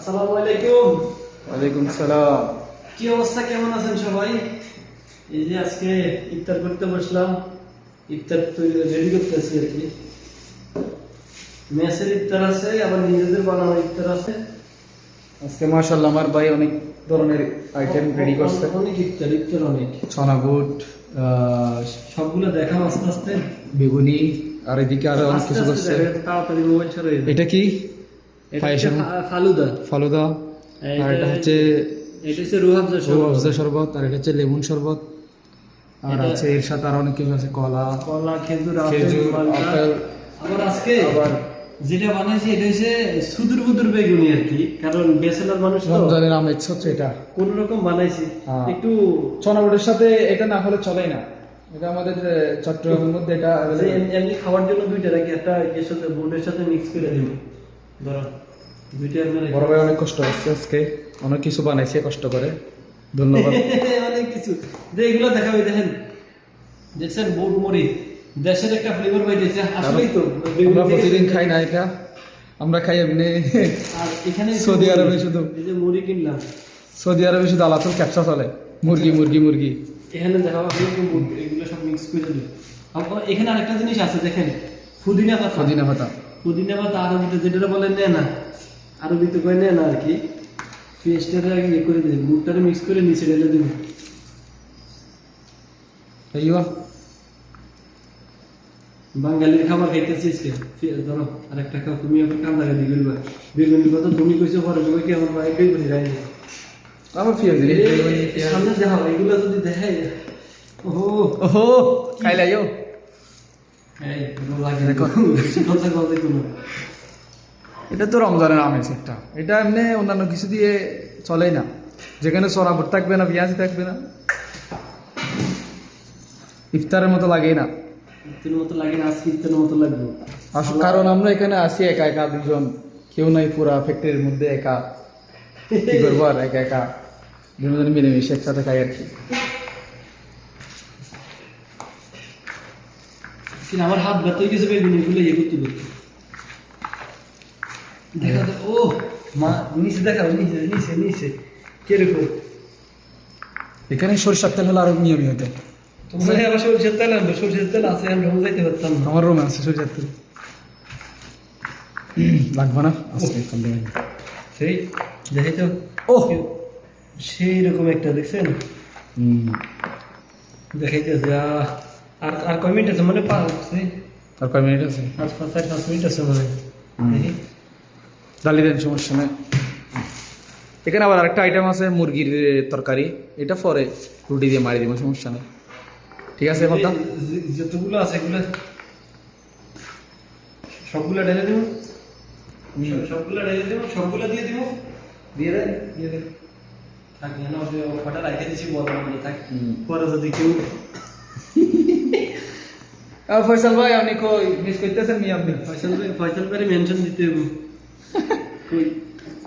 আসসালামু আলাইকুম। ওয়ালাইকুম সালাম। কি অবস্থা, কেমন আছেন সবাই? এই যে আজকে ইফতার করতে বসলাম, ইফতার তৈরি রেডি করতেছি আর কি। মেসের ইফতার আছে, আবার নিজেদের বানানো ইফতার আছে। আজকে মাশাআল্লাহ আমার ভাই অনেক ধরনের আইটেম রেডি করছে। অনেক ইফতার অনেক ছানা বুট, সবগুলো দেখাও আস্তে আস্তে। বেগুনি, আর এদিকে আরো অনেক আস্তে কিছু আস্তে করছে। দেখা, তাড়াতাড়ি মোবাইল সরাই দাও। এটা কি? এটা হচ্ছে ফালুদা। ফালুদা। আর এটা হচ্ছে রুহ আফজা শরবত, আর এটা হচ্ছে লেমন শরবত। আর এটা- আছে এর সাথে আরো অনেক কিছু আছে, কলা, কলা, খেজুর, খেজুর, মালটা। আপেল। আবার আজকে আবার যেটা বানাইছি এটা হচ্ছে সুদূর বুদুর বেগুনি আর কি, কারণ বেসেলার মানুষ তো রমজানের আমেজ হচ্ছে এটা। কোন রকম বানাইছি হ্যাঁ। একটু। ছানা বুটের সাথে এটা না হলে চলেই না। এটা আমাদের চট্টগ্রামের মধ্যে এটা যে এমনি খাওয়ার জন্য দুইটা রাখি, একটা এর সাথে বোর্ডের সাথে মিক্স করে দিব। ধরো দুইটা এমনি রাখি। বড় ভাই অনেক কষ্ট হচ্ছে আজকে, অনেক কিছু বানাইছে কষ্ট করে, ধন্যবাদ। অনেক কিছু যে এগুলো দেখাবে, দেখেন দেখছেন বোর্ড মুড়ি, দেশের একটা ফ্লেভার পাইতেছে আসলেই তো। আমরা প্রতিদিন খাই না এটা, আমরা খাই এমনি। আর এখানে সৌদি আরবে শুধু এই যে মুড়ি কিনলাম, সৌদি আরবে শুধু আলাতুল ক্যাপসা চলে, মুরগি মুরগি মুরগি। এখানে দেখা যাবে এগুলো সব মিক্স করে দিই। এখানে আরেকটা জিনিস আছে দেখেন, পুদিনা পাতা। পুদিনা পাতা, পুদিনা পাতা আরবিতে যেটা বলে নেনা, আরবিতে কয় নেনা আর কি। পেস্টটা আগে ইয়ে করে দিই, গুড়টারে মিক্স করে নিচে ঢেলে দিন। এইও বাঙালির খাবার খাইতেছিস কে? ধরো আরেকটা খাও, তুমি আবার কান্দা গাড়ি গেলবা। বেগুনির কথা তুমি কইছো, পরে বই কি আমার ভাই বেগুনি খাই না। আমার প্রিয় জিনিস বেগুনি, পেঁয়াজ। সামনে দেখাও, এগুলো যদি দেখাই, ওহো ওহো খাইলাইও। এই লাগে দেখো, বেশি কথা বলতে কোনো। এটা তো রমজানের আমেজ একটা, এটা এমনি অন্যান্য কিছু দিয়ে চলেই না। যেখানে চড়া বুট থাকবে না, পেঁয়াজ থাকবে না, ইফতারের মতো লাগেই না। ইফতারের মতো লাগে না, আজকে ইফতারের মতো লাগবে। কারণ আমরা এখানে আসি একা একা, দুজন, কেউ নাই পুরা ফ্যাক্টরির মধ্যে, একা কি করবো আর, একা একা দুজন মিলেমিশে একসাথে খাই আর কি। কিন্তু আমার হাত ব্যথা হয়ে গেছে বেগুনি গুলো ইয়ে করতে করতে। দেখা তো, ও মা নিচে দেখাও, নিচে নিচে নিচে কিরকম। এখানে সরিষার তেল হলে আরো নিয়মই হতো। তোমার আবার সরষের তেল আনবো, সরষের তেল আছে, আমি রোজ যাইতে পারতাম না। আমার রুমে আছে সরিষার তেল, লাগবে না আজকে। সেই দেখি তো, ও সেই রকম একটা দেখছেন, দেখাইতেছে। আর আর কয় মিনিট আছে মানে? 5 আর কয় মিনিট আছে? 5 মিনিট আছে মনে হয়। দেখি ডালি দেন, সমস্যা নেই। এখানে আবার আরেকটা আইটেম আছে, মুরগির তরকারি। এটা পরে রুটি দিয়ে মারি দিব, সমস্যা নেই। ঠিক আছে কথা, যতগুলো আছে এগুলো সবগুলো ঢেলে দেবো, সবগুলো ঢেলে দেবো, সবগুলো দিয়ে দিব। দিয়ে দেন, দিয়ে দেন। থাক না, কটা রাখে দিছি, বলা মানে থাক। পরে যদি কেউ ফয়সাল ভাই আপনি কই মিস করতেছেন নি? আপনি ফয়সাল ভাই মেনশন দিতে হবে। কই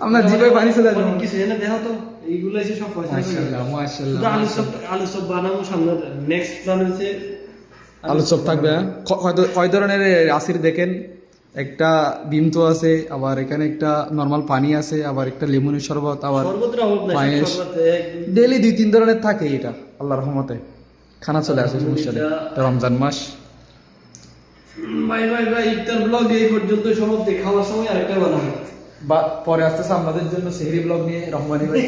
আপনার জিভে পানি চলে আসবে। অনেক কিছু এনে দেখো তো, এইগুলো এসে সব ফয়সাল ভাই। মাশাআল্লাহ মাশাআল্লাহ। শুধু আলু সব বানাবো সামনে। নেক্সট প্ল্যান হচ্ছে আলু চপ থাকবে। হ্যাঁ, কয় ধরনের আসির দেখেন, একটা ডিম তো আছে, আবার এখানে একটা নরমাল পানি আছে, আবার একটা লেমনের শরবত, আবার সর্বত্র অভাব নাই, পায়েস। সর্বত্র একদম। ডেইলি 2-3 ধরনের থাকে। এটা আল্লাহর রহমতে খানা চলে আসে, সমস্যা নেই। এটা রমজান মাস। ভাই ভাই ভাই, ইফতার ব্লগ এই পর্যন্ত সমাপ্তি। খাওয়ার সময় আরেকটা বানাবো। বা পরে আসতেছে আমাদের জন্য সেহরি ব্লগ নিয়ে রহমানি ভাই।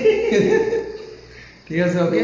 ঠিক আছে, ওকে।